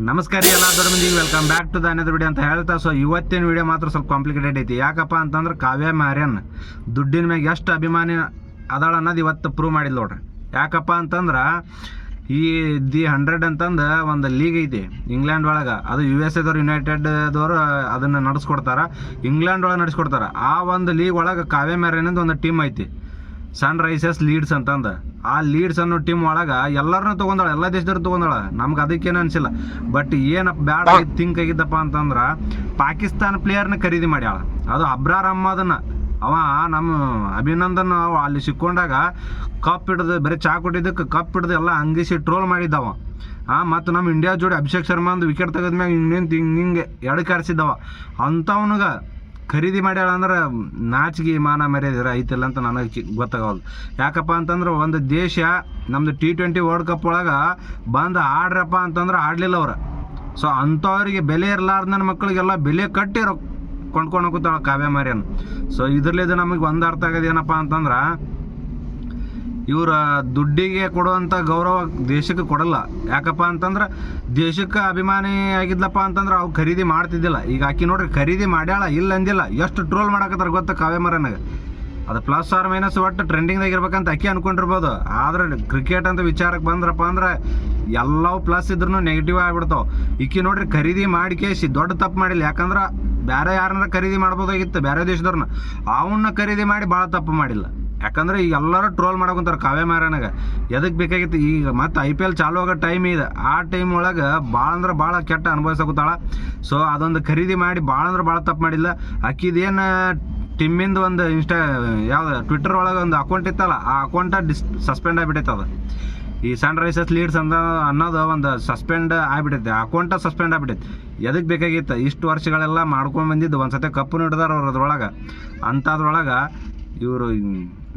ನಮಸ್ಕಾರ ಎಲ್ಲ ದೊಡ್ಡ ಮಂದಿಗೆ welcome back to the another video ಅಂತ ಹೇಳ್ತಾ. ಸೊ ಇವತ್ತಿನ ವಿಡಿಯೋ ಮಾತ್ರ ಸ್ವಲ್ಪ ಕಾಂಪ್ಲಿಕೇಟೆಡ್ ಐತಿ. ಯಾಕಪ್ಪ ಅಂತಂದ್ರೆ ಕಾವ್ಯ ಮಾರ್ಯನ್ ದುಡ್ಡಿನ ಮ್ಯಾಗ ಎಷ್ಟು ಅಭಿಮಾನಿ ಅದಾಳ ಅನ್ನೋದು ಇವತ್ತು ಪ್ರೂವ್ ಮಾಡಿಲ್ಲ ನೋಡ್ರಿ. ಯಾಕಪ್ಪ ಅಂತಂದ್ರೆ ಈ ದಿ100 ಅಂತಂದು ಒಂದು ಲೀಗ್ ಐತಿ ಇಂಗ್ಲೆಂಡ್ ಒಳಗೆ. ಅದು US ದವ್ರು ಯುನೈಟೆಡ್ದವರು ಅದನ್ನು ನಡೆಸ್ಕೊಡ್ತಾರೆ, ಇಂಗ್ಲೆಂಡ್ ಒಳಗೆ ನಡೆಸ್ಕೊಡ್ತಾರೆ. ಆ ಒಂದು ಲೀಗ್ ಒಳಗೆ ಕಾವ್ಯ ಮಾರ್ಯನಿಂದ ಒಂದು ಟೀಮ್ ಐತಿ, ಸನ್ ರೈಸರ್ಸ್ ಲೀಡ್ಸ್ ಅಂತಂದು. ಆ ಲೀಡ್ಸ್ ಅನ್ನೋ ಟೀಮ್ ಒಳಗೆ ಎಲ್ಲರನ್ನೂ ತೊಗೊಂಡಾಳ, ಎಲ್ಲ ದೇಶದವ್ರು ತೊಗೊಂಡಾಳ. ನಮ್ಗೆ ಅದಕ್ಕೇನು ಅನಿಸಿಲ್ಲ. ಬಟ್ ಏನಪ್ಪ ಬ್ಯಾಡ ಥಿಂಕ್ ಆಗಿದ್ದಪ್ಪ ಅಂತಂದ್ರೆ ಪಾಕಿಸ್ತಾನ ಪ್ಲೇಯರ್ನ ಖರೀದಿ ಮಾಡ್ಯಾಳ. ಅದು ಅಬ್ರಾರ್ ಅಹ್ಮದನ್ನ. ಅವ ನಮ್ಮ ಅಭಿನಂದನ್ ಅಲ್ಲಿ ಸಿಕ್ಕೊಂಡಾಗ ಕಪ್ ಹಿಡ್ದು ಬರೀ ಚಾ ಕೊಟ್ಟಿದ್ದಕ್ಕೆ ಕಪ್ ಹಿಡ್ದು ಎಲ್ಲ ಹಂಗಿಸಿ ಟ್ರೋಲ್ ಮಾಡಿದ್ದವ. ಮತ್ತು ನಮ್ಮ ಇಂಡಿಯಾ ಜೋಡಿ ಅಭಿಷೇಕ್ ಶರ್ಮಾ ಒಂದು ವಿಕೆಟ್ ತೆಗೆದ್ಮ್ಯಾಗ ಹಿಂಗೆ ಎಡಕ್ಕೆ ಹಾರಿಸಿದ್ದವ. ಅಂಥವನಿಗೆ ಖರೀದಿ ಮಾಡ್ಯಾಳ ಅಂದ್ರೆ ನಾಚಿಗೆ ಮಾನ ಮರ್ಯಾದೆ ಐತಿಲ್ಲ ಅಂತ ನನಗೆ ಗೊತ್ತಾಗವಲ್ದು. ಯಾಕಪ್ಪ ಅಂತಂದ್ರೆ ಒಂದು ದೇಶ ನಮ್ಮದು T20 ವರ್ಲ್ಡ್ ಕಪ್ ಒಳಗೆ ಬಂದು ಆಡ್ರಪ್ಪ ಅಂತಂದ್ರೆ ಆಡಲಿಲ್ಲ ಅವ್ರು. ಸೊ ಅಂಥವ್ರಿಗೆ ಬೆಲೆ ಇರಲಾರ್ದ ನನ್ನ ಮಕ್ಕಳಿಗೆಲ್ಲ ಬೆಲೆ ಕಟ್ಟಿ ಕೊಂಡ್ಕೊಂಡು ಹೋಗ್ತಾಳೆ ಕಾವ್ಯ ಮಾರ್ಯನ್. ಸೊ ಇದ್ರಲ್ಲಿದ್ದು ನಮಗೆ ಒಂದು ಅರ್ಥ ಆಗೋದು ಏನಪ್ಪ ಅಂತಂದ್ರೆ ಇವರ ದುಡ್ಡಿಗೆ ಕೊಡುವಂಥ ಗೌರವ ದೇಶಕ್ಕೆ ಕೊಡಲ್ಲ. ಯಾಕಪ್ಪ ಅಂತಂದ್ರೆ ದೇಶಕ್ಕೆ ಅಭಿಮಾನಿ ಆಗಿದ್ಲಪ್ಪ ಅಂತಂದ್ರೆ ಅವ್ರು ಖರೀದಿ ಮಾಡ್ತಿದ್ದಿಲ್ಲ. ಈಗ ಆಕಿ ನೋಡ್ರಿ ಖರೀದಿ ಮಾಡ್ಯಾಳ, ಇಲ್ಲ ಅಂದಿಲ್ಲ. ಎಷ್ಟು ಟ್ರೋಲ್ ಮಾಡಕತ್ತಾರ ಗೊತ್ತಾ ಕಾವ್ಯ ಮಾರ್ಯನ್ಗೆ. ಅದು ಪ್ಲಸ್ ಆರ್ ಮೈನಸ್ ಒಟ್ಟು ಟ್ರೆಂಡಿಂಗ್ದಾಗ ಇರ್ಬೇಕಂತ ಅಕ್ಕಿ ಅನ್ಕೊಂಡಿರ್ಬೋದು. ಆದ್ರೆ ಕ್ರಿಕೆಟ್ ಅಂತ ವಿಚಾರಕ್ಕೆ ಬಂದ್ರಪ್ಪ ಅಂದ್ರೆ ಎಲ್ಲವೂ ಪ್ಲಸ್ ಇದ್ರೂ ನೆಗೆಟಿವ್ ಆಗಿಬಿಡ್ತಾವೆ. ಈಕಿ ನೋಡ್ರಿ ಖರೀದಿ ಮಾಡಿ ಕೇಸಿ ದೊಡ್ಡ ತಪ್ಪು ಮಾಡಿಲ್ಲ. ಯಾಕಂದ್ರೆ ಬೇರೆ ಯಾರನ್ನ ಖರೀದಿ ಮಾಡ್ಬೋದಾಗಿತ್ತು, ಬೇರೆ ದೇಶದವ್ರನ್ನ. ಅವನ್ನ ಖರೀದಿ ಮಾಡಿ ಭಾಳ ತಪ್ಪು ಮಾಡಿಲ್ಲ. ಯಾಕಂದ್ರೆ ಈಗ ಎಲ್ಲರೂ ಟ್ರೋಲ್ ಮಾಡಕೊಂತಾರೆ ಕಾವ್ಯ ಮಾರ್ಯನ್ಗೆ. ಎದಕ್ಕೆ ಬೇಕಾಗಿತ್ತು ಈಗ ಮತ್ತು IPL ಚಾಲು ಆಗೋ ಟೈಮ್ ಇದೆ. ಆ ಟೈಮ್ ಒಳಗೆ ಭಾಳ ಅಂದ್ರೆ ಭಾಳ ಕೆಟ್ಟ ಅನುಭವಿಸಕತ್ತಾಳ. ಸೊ ಅದೊಂದು ಖರೀದಿ ಮಾಡಿ ಭಾಳ ಅಂದ್ರೆ ಭಾಳ ತಪ್ಪು ಮಾಡಿಲ್ಲ. ಅಕ್ಕಿದೇನು ಟಿಮ್ಮಿಂದು ಒಂದು ಯಾವ್ದು ಟ್ವಿಟರ್ ಒಳಗೆ ಒಂದು ಅಕೌಂಟ್ ಇತ್ತಲ್ಲ, ಆ ಅಕೌಂಟ ಸಸ್ಪೆಂಡ್ ಆಗಿಬಿಟ್ಟೈತೆ. ಅದು ಈ ಸನ್ ರೈಸರ್ಸ್ ಲೀಡ್ಸ್ ಅಂತ ಅನ್ನೋದು ಒಂದು ಸಸ್ಪೆಂಡ್ ಆಗಿಬಿಟ್ಟೈತೆ, ಅಕೌಂಟ ಸಸ್ಪೆಂಡ್ ಆಗಿಬಿಟ್ಟೈತೆ. ಎದಕ್ಕೆ ಬೇಕಾಗಿತ್ತು? ಇಷ್ಟು ವರ್ಷಗಳೆಲ್ಲ ಮಾಡ್ಕೊಂಡು ಬಂದಿದ್ದು, ಒಂದು ಸತಿ ಕಪ್ಪು ಹಿಡ್ದಾರ ಅವ್ರು ಅದ್ರೊಳಗೆ. ಅಂಥದ್ರೊಳಗೆ ಇವರು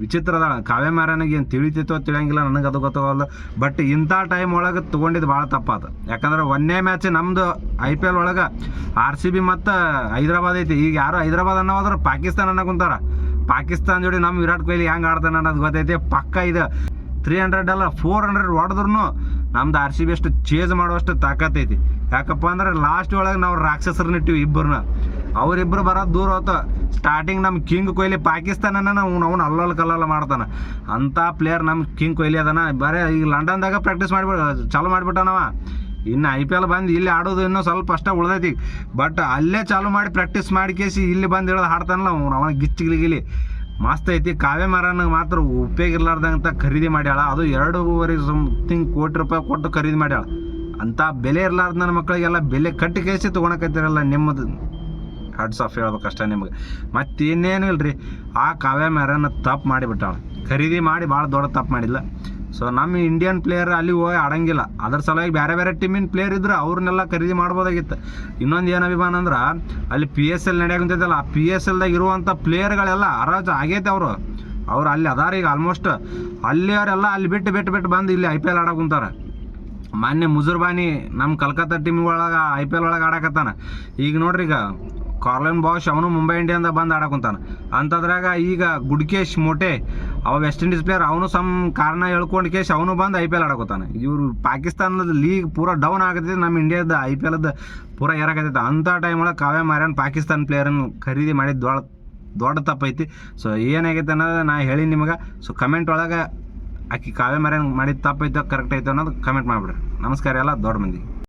ವಿಚಿತ್ರ ಅದಾಳ ಕಾವ್ಯ ಮಾರ್ಯನಿಗೆ. ಏನು ತಿಳಿತೈತೋ ತಿಳಿಯಂಗಿಲ್ಲ, ನನಗೆ ಅದು ಗೊತ್ತಾಗಲ್ಲ. ಬಟ್ ಇಂಥ ಟೈಮ್ ಒಳಗೆ ತೊಗೊಂಡಿದ್ದು ಭಾಳ ತಪ್ಪಾದ. ಯಾಕಂದ್ರೆ ಒಂದನೇ ಮ್ಯಾಚ್ ನಮ್ಮದು IPL ಒಳಗೆ RCB ಮತ್ತು ಹೈದ್ರಾಬಾದ್ ಐತಿ. ಈಗ ಯಾರು ಹೈದ್ರಾಬಾದ್ ಅನ್ನೋದ್ರೆ ಪಾಕಿಸ್ತಾನ ಅನ್ನಕೊಂತಾರ. ಪಾಕಿಸ್ತಾನ ಜೋಡಿ ನಮ್ಮ ವಿರಾಟ್ ಕೊಹ್ಲಿ ಹೆಂಗೆ ಆಡ್ತಾನೆ ಅನ್ನೋದು ಗೊತ್ತೈತಿ. ಪಕ್ಕ ಇದು 300 ಅಲ್ಲ 400 ಹೊಡೆದ್ರು ನಮ್ದು RCB ಅಷ್ಟು ಚೇಜ್ ಮಾಡುವಷ್ಟು ತಾಕತ್ತೈತಿ. ಯಾಕಪ್ಪ ಅಂದ್ರೆ ಲಾಸ್ಟ್ ಒಳಗೆ ನಾವು ರಾಕ್ಷಸರನ್ನ ಇಟ್ಟಿವಿ ಇಬ್ಬರನ್ನ. ಅವರಿಬ್ಬರು ಬರೋದು ದೂರ ಹೋತ. ಸ್ಟಾರ್ಟಿಂಗ್ ನಮ್ಮ ಕಿಂಗ್ ಕೊಹ್ಲಿ ಪಾಕಿಸ್ತಾನನ ಅವ್ನು ಅಲ್ಲಲ್ಲಿ ಕಲ್ಲಲ್ಲ ಮಾಡ್ತಾನೆ. ಅಂಥ ಪ್ಲೇಯರ್ ನಮ್ಮ ಕಿಂಗ್ ಕೊಹ್ಲಿ ಅದನ. ಬರೀ ಈಗ ಲಂಡನ್ದಾಗ ಪ್ರಾಕ್ಟೀಸ್ ಚಾಲು ಮಾಡಿಬಿಟ್ಟಾನವ. ಇನ್ನು IPL ಬಂದು ಇಲ್ಲಿ ಆಡೋದು ಇನ್ನೂ ಸ್ವಲ್ಪ ಅಷ್ಟೇ ಉಳ್ದೈತಿ. ಬಟ್ ಅಲ್ಲೇ ಚಾಲು ಮಾಡಿ ಪ್ರಾಕ್ಟೀಸ್ ಮಾಡಿ ಕೇಸಿ ಇಲ್ಲಿ ಬಂದು ಹೇಳೋದು ಹಾಡ್ತಾನಲ್ಲ ಅವನ ಗಿಚ್ಚಿಗಿಲಿ ಮಸ್ತ್ ಐತಿ. ಕಾವ್ಯ ಮಾರ್ಯನ್ಗೆ ಮಾತ್ರ ಉಪಯೋಗ ಇರ್ಲಾರ್ದಂತ ಖರೀದಿ ಮಾಡ್ಯಾಳ. ಅದು 2.5 ಸಮಥಿಂಗ್ ಕೋಟಿ ರೂಪಾಯಿ ಕೊಟ್ಟು ಖರೀದಿ ಮಾಡ್ಯಾಳ. ಅಂಥ ಬೆಲೆ ಇರ್ಲಾರ್ದ ನನ್ನ ಮಕ್ಕಳಿಗೆಲ್ಲ ಬೆಲೆ ಕಟ್ಟಿ ಕೇಸಿ ತೊಗೊಳಕತ್ತಿರಲ್ಲ. ನಿಮ್ಮದು ಹ್ಯಾಟ್ಸ್ ಆಫ್ ಹೇಳ್ಬೇಕಷ್ಟೇ ನಿಮ್ಗೆ. ಮತ್ತಿನ್ನೇನು ಇಲ್ರಿ. ಆ ಕಾವ್ಯ ಮಾರ್ಯನ್ ತಪ್ಪು ಮಾಡಿಬಿಟ್ಟಾಳ, ಖರೀದಿ ಮಾಡಿ ಭಾಳ ದೊಡ್ಡ ತಪ್ಪು ಮಾಡಿಲ್ಲ. ಸೊ ನಮ್ಮ ಇಂಡಿಯನ್ ಪ್ಲೇಯರ್ ಅಲ್ಲಿ ಹೋಗಿ ಆಡಂಗಿಲ್ಲ. ಅದ್ರ ಸಲುವಾಗಿ ಬೇರೆ ಟೀಮಿನ ಪ್ಲೇಯರ್ ಇದ್ರೆ ಅವ್ರನ್ನೆಲ್ಲ ಖರೀದಿ ಮಾಡ್ಬೋದಾಗಿತ್ತು. ಇನ್ನೊಂದು ಏನು ಅಭಿಮಾನ ಅಂದ್ರೆ ಅಲ್ಲಿ PSL ನಡೆಯಾಕಂತೈತಲ್ಲ, ಆ PSLದಾಗ ಇರುವಂಥ ಪ್ಲೇಯರ್ಗಳೆಲ್ಲ ಹರಾಜು ಆಗೈತೆ. ಅವ್ರು ಅಲ್ಲಿ ಅದಾರ ಈಗ ಆಲ್ಮೋಸ್ಟ್. ಅಲ್ಲಿ ಅವರೆಲ್ಲ ಅಲ್ಲಿ ಬಿಟ್ಟು ಬಂದು ಇಲ್ಲಿ IPL ಆಡಕ್ಕೆ ಕುಂತಾರೆ. ಮೊನ್ನೆ ಮುಜುರ್ಬಾನಿ ನಮ್ಮ ಕಲ್ಕತ್ತಾ ಟೀಮ್ ಒಳಗೆ IPL ಒಳಗೆ ಆಡಕತ್ತಾನ. ಈಗ ನೋಡ್ರಿ, ಈಗ ಕಾರ್ಲಿನ್ ಬಾಷ್ ಅವನು ಮುಂಬೈ ಇಂಡಿಯನ್ದಾಗ ಬಂದು ಆಡಕೊಂತಾನೆ. ಅಂಥದ್ರಾಗ ಈಗ ಗುಡ್ಕೇಶ್ ಮೋಟೆ ಅವ ವೆಸ್ಟ್ ಇಂಡೀಸ್ ಪ್ಲೇಯರ್, ಅವನು ಸಮ್ ಕಾರಣ ಹೇಳ್ಕೊಂಡು ಕೇಶ್ ಅವನು ಬಂದು IPL ಆಡಕೋತಾನೆ. ಇವರು ಪಾಕಿಸ್ತಾನದ ಲೀಗ್ ಪೂರ ಡೌನ್ ಆಗತೈತಿ, ನಮ್ಮ ಇಂಡಿಯಾದ IPLದ ಪೂರ ಏರಾಕತೈತೆ. ಅಂಥ ಟೈಮ್ ಒಳಗೆ ಕಾವ್ಯ ಮಾರ್ಯನ್ ಪಾಕಿಸ್ತಾನ ಪ್ಲೇಯರನ್ನು ಖರೀದಿ ಮಾಡಿದ್ದು ದೊಡ್ಡ ತಪ್ಪೈತಿ. ಸೊ ಏನಾಗೈತೆ ಅನ್ನೋದು ನಾ ಹೇಳಿ ನಿಮಗೆ. ಸೊ ಕಮೆಂಟ್ ಒಳಗೆ ಆಕಿ ಕಾವ್ಯ ಮಾರ್ಯನ್ ಮಾಡಿದ್ದು ತಪ್ಪೈತೋ ಕರೆಕ್ಟ್ ಐತೋ ಅನ್ನೋದು ಕಮೆಂಟ್ ಮಾಡಿಬಿಡ್ರಿ. ನಮಸ್ಕಾರ ಎಲ್ಲ ದೊಡ್ಡ ಮಂದಿ.